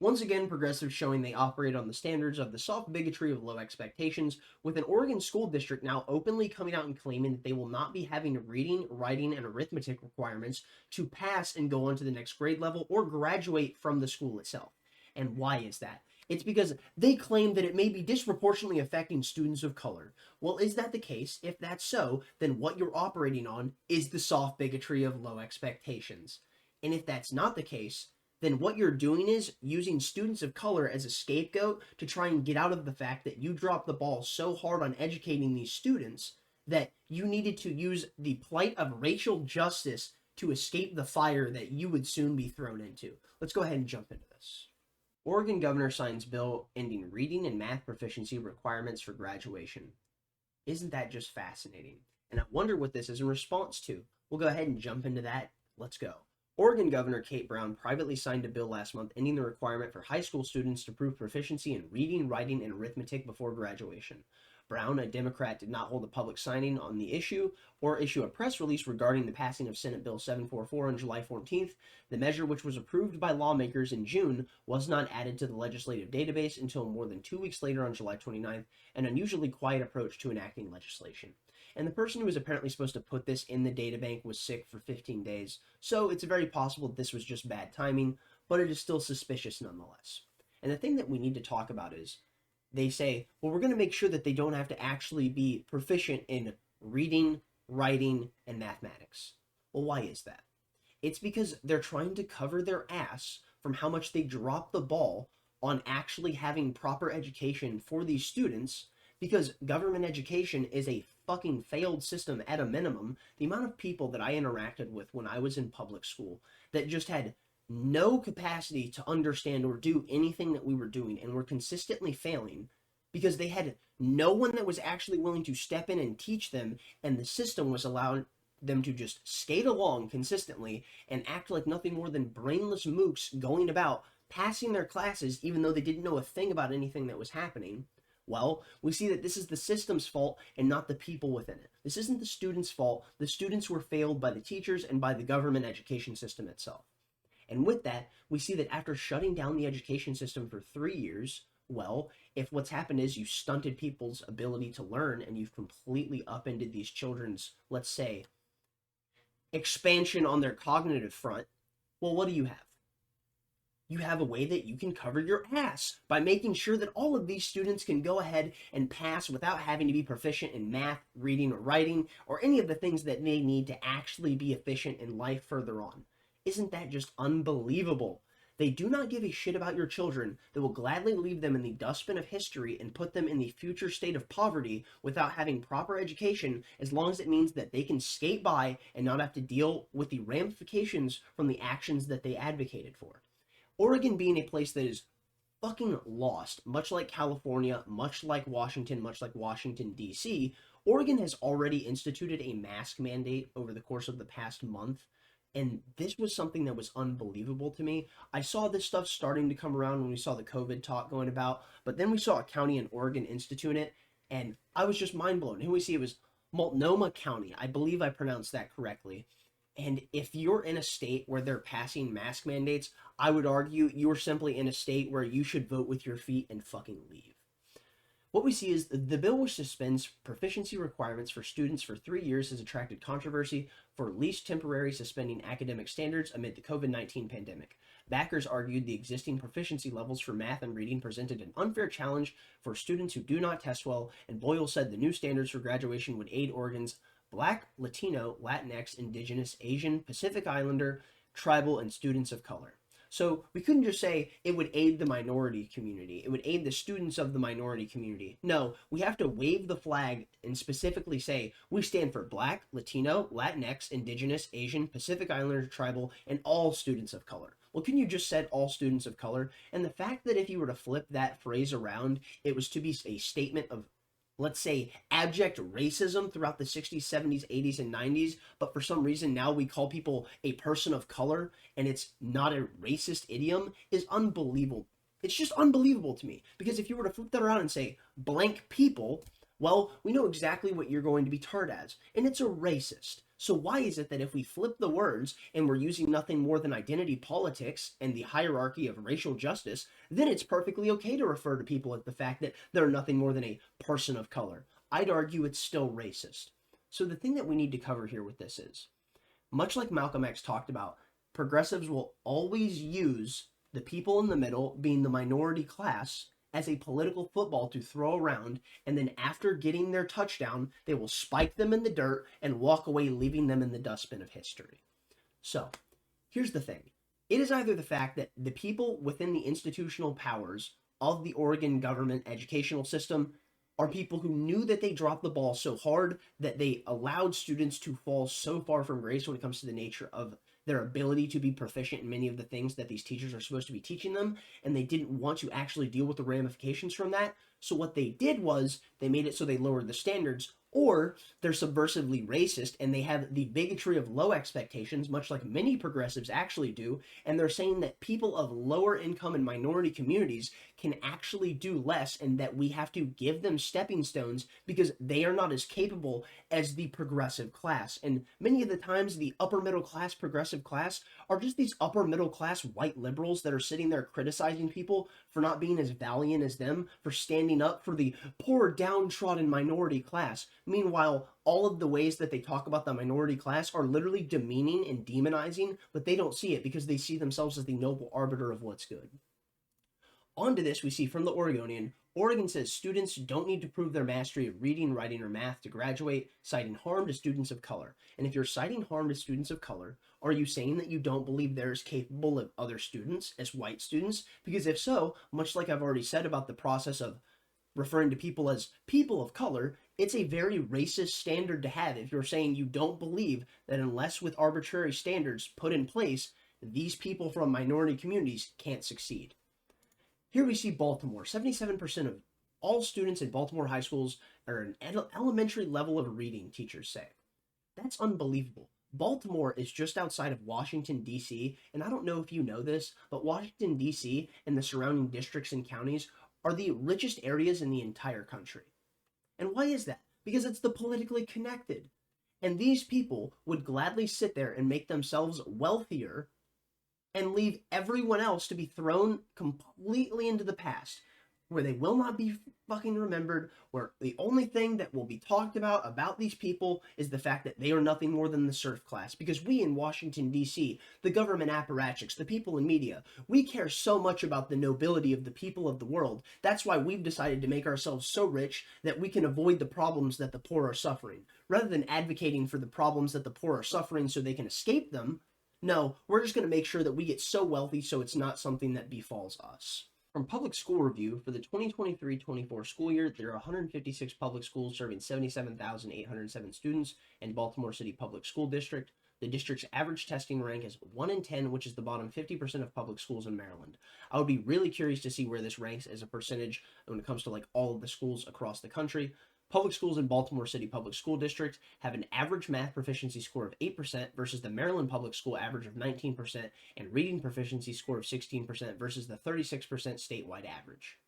Once again, progressives showing they operate on the standards of the soft bigotry of low expectations, with an Oregon school district now openly coming out and claiming that they will not be having reading, writing, and arithmetic requirements to pass and go on to the next grade level or graduate from the school itself. And why is that? It's because they claim that it may be disproportionately affecting students of color. Well, is that the case? If that's so, then what you're operating on is the soft bigotry of low expectations. And if that's not the case, then what you're doing is using students of color as a scapegoat to try and get out of the fact that you dropped the ball so hard on educating these students that you needed to use the plight of racial justice to escape the fire that you would soon be thrown into. Let's go ahead and jump into this. Oregon governor signs bill ending reading and math proficiency requirements for graduation. Isn't that just fascinating? And I wonder what this is in response to. We'll go ahead and jump into that. Let's go. Oregon Governor Kate Brown privately signed a bill last month ending the requirement for high school students to prove proficiency in reading, writing, and arithmetic before graduation. Brown, a Democrat, did not hold a public signing on the issue or issue a press release regarding the passing of Senate Bill 744 on July 14th. The measure, which was approved by lawmakers in June, was not added to the legislative database until more than 2 weeks later on July 29th, an unusually quiet approach to enacting legislation. And the person who was apparently supposed to put this in the databank was sick for 15 days, so it's very possible that this was just bad timing, but it is still suspicious nonetheless. And the thing that we need to talk about is, they say, well, we're going to make sure that they don't have to actually be proficient in reading, writing, and mathematics. Well, why is that? It's because they're trying to cover their ass from how much they drop the ball on actually having proper education for these students, because government education is a fucking failed system at a minimum. The amount of people that I interacted with when I was in public school that just had no capacity to understand or do anything that we were doing and were consistently failing because they had no one that was actually willing to step in and teach them, and the system was allowing them to just skate along consistently and act like nothing more than brainless mooks going about passing their classes even though they didn't know a thing about anything that was happening. Well, we see that this is the system's fault and not the people within it. This isn't the students' fault. The students were failed by the teachers and by the government education system itself. And with that, we see that after shutting down the education system for 3 years, well, if what's happened is you stunted people's ability to learn and you've completely upended these children's, let's say, expansion on their cognitive front, well, what do you have? You have a way that you can cover your ass by making sure that all of these students can go ahead and pass without having to be proficient in math, reading, or writing, or any of the things that they need to actually be efficient in life further on. Isn't that just unbelievable? They do not give a shit about your children. They will gladly leave them in the dustbin of history and put them in the future state of poverty without having proper education, as long as it means that they can skate by and not have to deal with the ramifications from the actions that they advocated for. Oregon being a place that is fucking lost, much like California, much like Washington, D.C., Oregon has already instituted a mask mandate over the course of the past month, and this was something that was unbelievable to me. I saw this stuff starting to come around when we saw the COVID talk going about, but then we saw a county in Oregon institute it, and I was just mind blown. Here we see it was Multnomah County. I believe I pronounced that correctly. And if you're in a state where they're passing mask mandates, I would argue you're simply in a state where you should vote with your feet and fucking leave. What we see is the bill, which suspends proficiency requirements for students for 3 years, has attracted controversy for at least temporary suspending academic standards amid the COVID-19 pandemic. Backers argued the existing proficiency levels for math and reading presented an unfair challenge for students who do not test well, and Boyle said the new standards for graduation would aid Oregon's Black, Latino, Latinx, Indigenous, Asian, Pacific Islander, tribal, and students of color. So we couldn't just say it would aid the minority community. It would aid the students of the minority community. No, we have to wave the flag and specifically say we stand for Black, Latino, Latinx, Indigenous, Asian, Pacific Islander, tribal, and all students of color. Well, couldn't you just said all students of color? And the fact that if you were to flip that phrase around, it was to be a statement of, let's say, abject racism throughout the 60s, 70s, 80s, and 90s, but for some reason now we call people a person of color and it's not a racist idiom, is unbelievable. It's just unbelievable to me, because if you were to flip that around and say blank people, well, we know exactly what you're going to be tarred as, and it's a racist. So why is it that if we flip the words and we're using nothing more than identity politics and the hierarchy of racial justice, then it's perfectly okay to refer to people as the fact that they're nothing more than a person of color? I'd argue it's still racist. So the thing that we need to cover here with this is, much like Malcolm X talked about, progressives will always use the people in the middle, being the minority class, as a political football to throw around, and then after getting their touchdown, they will spike them in the dirt and walk away, leaving them in the dustbin of history. So, here's the thing. It is either the fact that the people within the institutional powers of the Oregon government educational system are people who knew that they dropped the ball so hard that they allowed students to fall so far from grace when it comes to the nature of their ability to be proficient in many of the things that these teachers are supposed to be teaching them, and they didn't want to actually deal with the ramifications from that. So what they did was they made it so they lowered the standards, or they're subversively racist and they have the bigotry of low expectations, much like many progressives actually do, and they're saying that people of lower income and minority communities can actually do less and that we have to give them stepping stones because they are not as capable as the progressive class. And many of the times the upper middle class progressive class are just these upper middle class white liberals that are sitting there criticizing people for not being as valiant as them, for standing up for the poor downtrodden minority class. Meanwhile, all of the ways that they talk about the minority class are literally demeaning and demonizing, but they don't see it because they see themselves as the noble arbiter of what's good. Onto this, we see from the Oregonian, Oregon says students don't need to prove their mastery of reading, writing, or math to graduate, citing harm to students of color. And if you're citing harm to students of color, are you saying that you don't believe they're as capable of other students as white students? Because if so, much like I've already said about the process of referring to people as people of color, it's a very racist standard to have if you're saying you don't believe that unless with arbitrary standards put in place, these people from minority communities can't succeed. Here we see Baltimore. 77% of all students in Baltimore high schools are an elementary level of reading, teachers say. That's unbelievable. Baltimore is just outside of Washington, D.C., and I don't know if you know this, but Washington, D.C. and the surrounding districts and counties are the richest areas in the entire country. And why is that? Because it's the politically connected. And these people would gladly sit there and make themselves wealthier and leave everyone else to be thrown completely into the past, where they will not be fucking remembered, where the only thing that will be talked about these people is the fact that they are nothing more than the serf class. Because we in Washington, D.C., the government apparatchiks, the people in media, we care so much about the nobility of the people of the world. That's why we've decided to make ourselves so rich that we can avoid the problems that the poor are suffering. Rather than advocating for the problems that the poor are suffering so they can escape them, no, we're just going to make sure that we get so wealthy so it's not something that befalls us. From Public School Review, for the 2023-24 school year, there are 156 public schools serving 77,807 students in Baltimore City Public School District. The district's average testing rank is 1 in 10, which is the bottom 50% of public schools in Maryland. I would be really curious to see where this ranks as a percentage when it comes to like all of the schools across the country. Public schools in Baltimore City Public School District have an average math proficiency score of 8% versus the Maryland Public School average of 19% and reading proficiency score of 16% versus the 36% statewide average.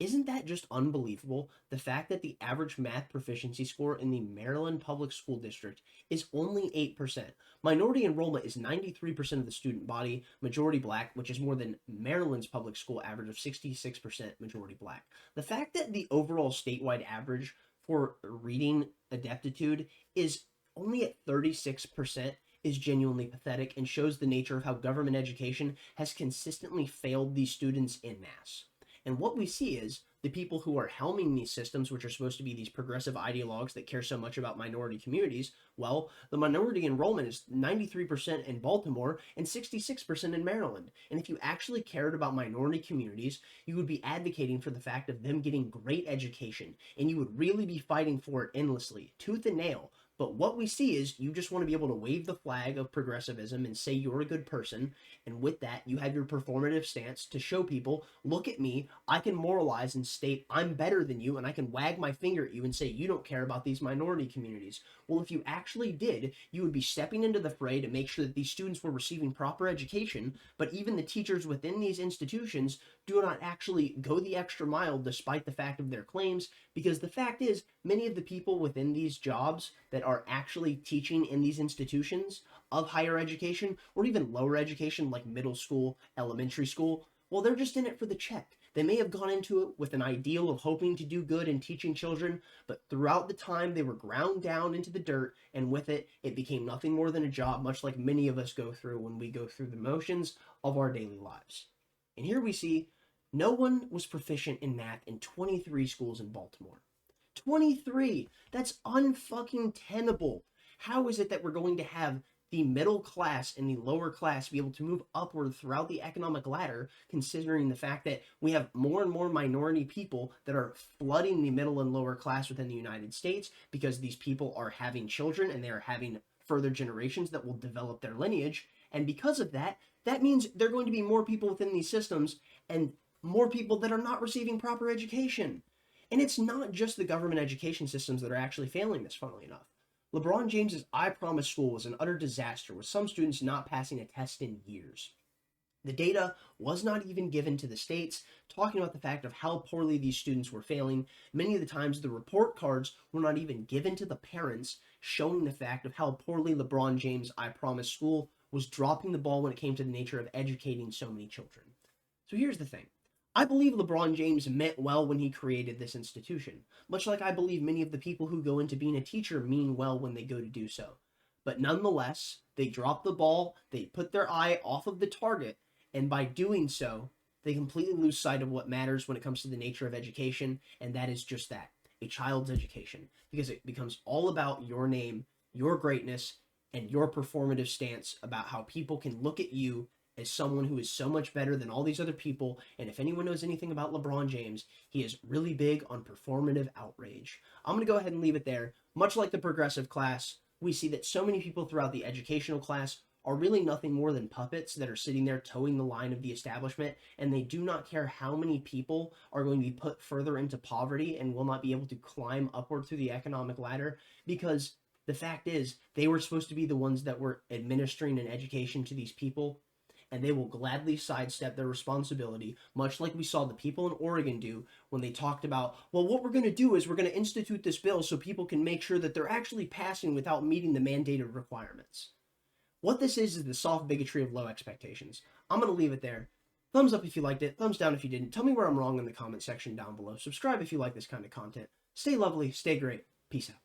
Isn't that just unbelievable? The fact that the average math proficiency score in the Maryland Public School District is only 8%. Minority enrollment is 93% of the student body, majority black, which is more than Maryland's public school average of 66% majority black. The fact that the overall statewide average for reading adeptitude is only at 36% is genuinely pathetic and shows the nature of how government education has consistently failed these students en masse. And what we see is the people who are helming these systems, which are supposed to be these progressive ideologues that care so much about minority communities, well, the minority enrollment is 93% in Baltimore and 66% in Maryland. And if you actually cared about minority communities, you would be advocating for the fact of them getting great education, and you would really be fighting for it endlessly, tooth and nail. But what we see is you just want to be able to wave the flag of progressivism and say you're a good person. And with that, you have your performative stance to show people, look at me, I can moralize and state I'm better than you, and I can wag my finger at you and say you don't care about these minority communities. Well, if you actually did, you would be stepping into the fray to make sure that these students were receiving proper education, but even the teachers within these institutions do not actually go the extra mile despite the fact of their claims, because the fact is, many of the people within these jobs that are actually teaching in these institutions of higher education or even lower education like middle school, elementary school, well, they're just in it for the check. They may have gone into it with an ideal of hoping to do good in teaching children, but throughout the time they were ground down into the dirt, and with it, it became nothing more than a job, much like many of us go through when we go through the motions of our daily lives. And here we see no one was proficient in math in 23 schools in Baltimore. 23! That's unfucking tenable. How is it that we're going to have the middle class and the lower class be able to move upward throughout the economic ladder, considering the fact that we have more and more minority people that are flooding the middle and lower class within the United States because these people are having children and they are having further generations that will develop their lineage. And because of that, that means there are going to be more people within these systems and more people that are not receiving proper education. And it's not just the government education systems that are actually failing this, funnily enough. LeBron James's I Promise school was an utter disaster, with some students not passing a test in years. The data was not even given to the states, talking about the fact of how poorly these students were failing. Many of the times, the report cards were not even given to the parents, showing the fact of how poorly LeBron James' I Promise school was dropping the ball when it came to the nature of educating so many children. So here's the thing. I believe LeBron James meant well when he created this institution, much like I believe many of the people who go into being a teacher mean well when they go to do so. But nonetheless, they drop the ball, they put their eye off of the target, and by doing so, they completely lose sight of what matters when it comes to the nature of education, and that is just that, a child's education, because it becomes all about your name, your greatness, and your performative stance about how people can look at you as someone who is so much better than all these other people. And if anyone knows anything about LeBron James, he is really big on performative outrage. I'm going to go ahead and leave it there. Much like the progressive class, we see that so many people throughout the educational class are really nothing more than puppets that are sitting there towing the line of the establishment, and they do not care how many people are going to be put further into poverty and will not be able to climb upward through the economic ladder, because the fact is they were supposed to be the ones that were administering an education to these people, and they will gladly sidestep their responsibility, much like we saw the people in Oregon do when they talked about, well, what we're going to do is we're going to institute this bill so people can make sure that they're actually passing without meeting the mandated requirements. What this is the soft bigotry of low expectations. I'm going to leave it there. Thumbs up if you liked it, thumbs down if you didn't. Tell me where I'm wrong in the comment section down below. Subscribe if you like this kind of content. Stay lovely, stay great. Peace out.